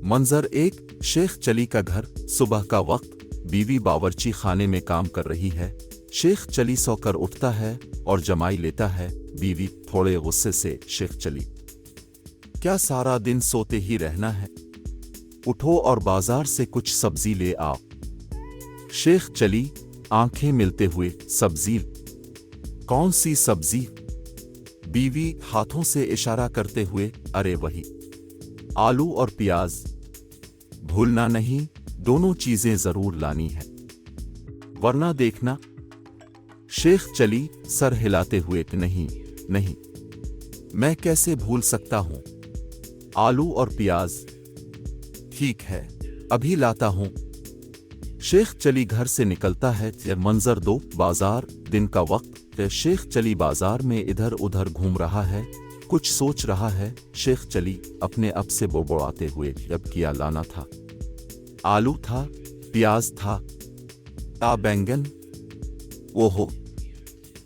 منظر ایک شیخ چلی کا گھر صبح کا وقت بیوی باورچی خانے میں کام کر رہی ہے۔ شیخ چلی سو کر اٹھتا ہے اور جمائی لیتا ہے۔ بیوی تھوڑے غصے سے شیخ چلی، کیا سارا دن سوتے ہی رہنا ہے؟ اٹھو اور بازار سے کچھ سبزی لے آؤ۔ شیخ چلی آنکھیں ملتے ہوئے، سبزی؟ کون سی سبزی؟ بیوی ہاتھوں سے اشارہ کرتے ہوئے، ارے وہی آلو اور پیاز، بھولنا نہیں، دونوں چیزیں ضرور لانی ہے ورنہ دیکھنا۔ شیخ چلی سر ہلاتے ہوئے، نہیں، میں کیسے بھول سکتا ہوں، آلو اور پیاز؟ ٹھیک ہے، ابھی لاتا ہوں۔ شیخ چلی گھر سے نکلتا ہے۔ منظر دو، بازار، دن کا وقت۔ شیخ چلی بازار میں ادھر ادھر گھوم رہا ہے، کچھ سوچ رہا ہے۔ شیخ چلی اپنے اب سے بڑبڑاتے ہوئے، جب کیا لانا تھا؟ آلو تھا، پیاز تھا، بینگن؟ وہ ہو،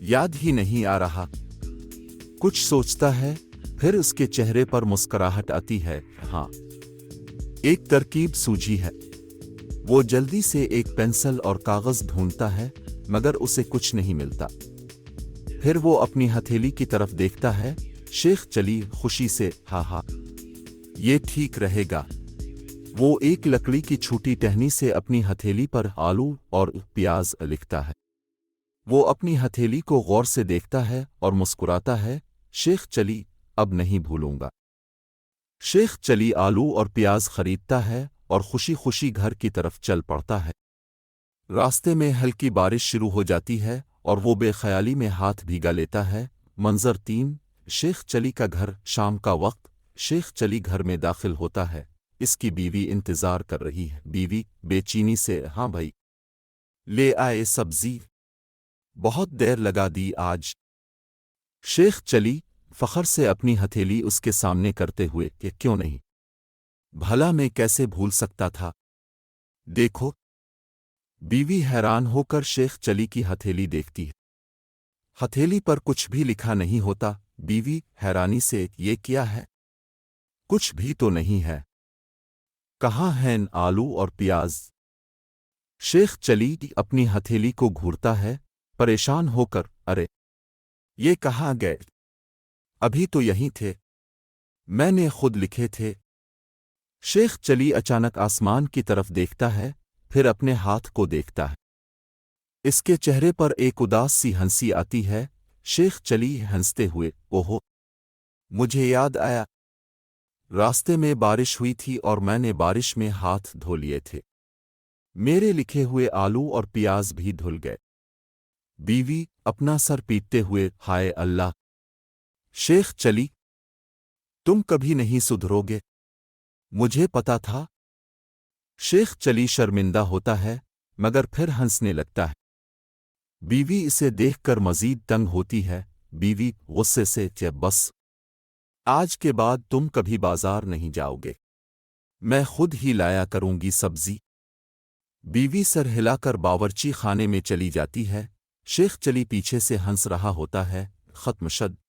یاد ہی نہیں آ رہا۔ کچھ سوچتا ہے، پھر اس کے چہرے پر مسکراہٹ آتی ہے۔ ہاں، ایک ترکیب سوجھی ہے۔ وہ جلدی سے ایک پینسل اور کاغذ ڈھونڈتا ہے، مگر اسے کچھ نہیں ملتا۔ پھر وہ اپنی ہتھیلی کی طرف دیکھتا ہے۔ شیخ چلی خوشی سے، ہاں، یہ ٹھیک رہے گا۔ وہ ایک لکڑی کی چھوٹی ٹہنی سے اپنی ہتھیلی پر آلو اور پیاز لکھتا ہے۔ وہ اپنی ہتھیلی کو غور سے دیکھتا ہے اور مسکراتا ہے۔ شیخ چلی، اب نہیں بھولوں گا۔ شیخ چلی آلو اور پیاز خریدتا ہے اور خوشی خوشی گھر کی طرف چل پڑتا ہے۔ راستے میں ہلکی بارش شروع ہو جاتی ہے اور وہ بے خیالی میں ہاتھ بھیگا لیتا ہے۔ منظر تین، شیخ چلی کا گھر، شام کا وقت۔ شیخ چلی گھر میں داخل ہوتا ہے۔ اس کی بیوی انتظار کر رہی ہے۔ بیوی بے چینی سے، ہاں بھائی، لے آئے سبزی؟ بہت دیر لگا دی آج۔ شیخ چلی فخر سے اپنی ہتھیلی اس کے سامنے کرتے ہوئے، کہ کیوں نہیں، بھلا میں کیسے بھول سکتا تھا، دیکھو۔ بیوی حیران ہو کر شیخ چلی کی ہتھیلی دیکھتی ہے۔ ہتھیلی پر کچھ بھی لکھا نہیں ہوتا۔ بیوی حیرانی سے، یہ کیا ہے؟ کچھ بھی تو نہیں ہے، کہاں ہیں آلو اور پیاز؟ شیخ چلی اپنی ہتھیلی کو گھورتا ہے، پریشان ہو کر، ارے یہ کہاں گئے؟ ابھی تو یہیں تھے، میں نے خود لکھے تھے۔ شیخ چلی اچانک آسمان کی طرف دیکھتا ہے، پھر اپنے ہاتھ کو دیکھتا ہے۔ اس کے چہرے پر ایک اداس سی ہنسی آتی ہے۔ شیخ چلی ہنستے ہوئے، اوہو، مجھے یاد آیا، راستے میں بارش ہوئی تھی اور میں نے بارش میں ہاتھ دھو لیے تھے، میرے لکھے ہوئے آلو اور پیاز بھی دھل گئے۔ بیوی اپنا سر پیٹتے ہوئے، ہائے اللہ! شیخ چلی، تم کبھی نہیں سدھرو گے، مجھے پتا تھا۔ شیخ چلی شرمندہ ہوتا ہے، مگر پھر ہنسنے لگتا ہے۔ بیوی اسے دیکھ کر مزید تنگ ہوتی ہے۔ بیوی غصے سے، بس آج کے بعد تم کبھی بازار نہیں جاؤ گے، میں خود ہی لایا کروں گی سبزی۔ بیوی سر ہلا کر باورچی خانے میں چلی جاتی ہے۔ شیخ چلی پیچھے سے ہنس رہا ہوتا ہے۔ ختم شد۔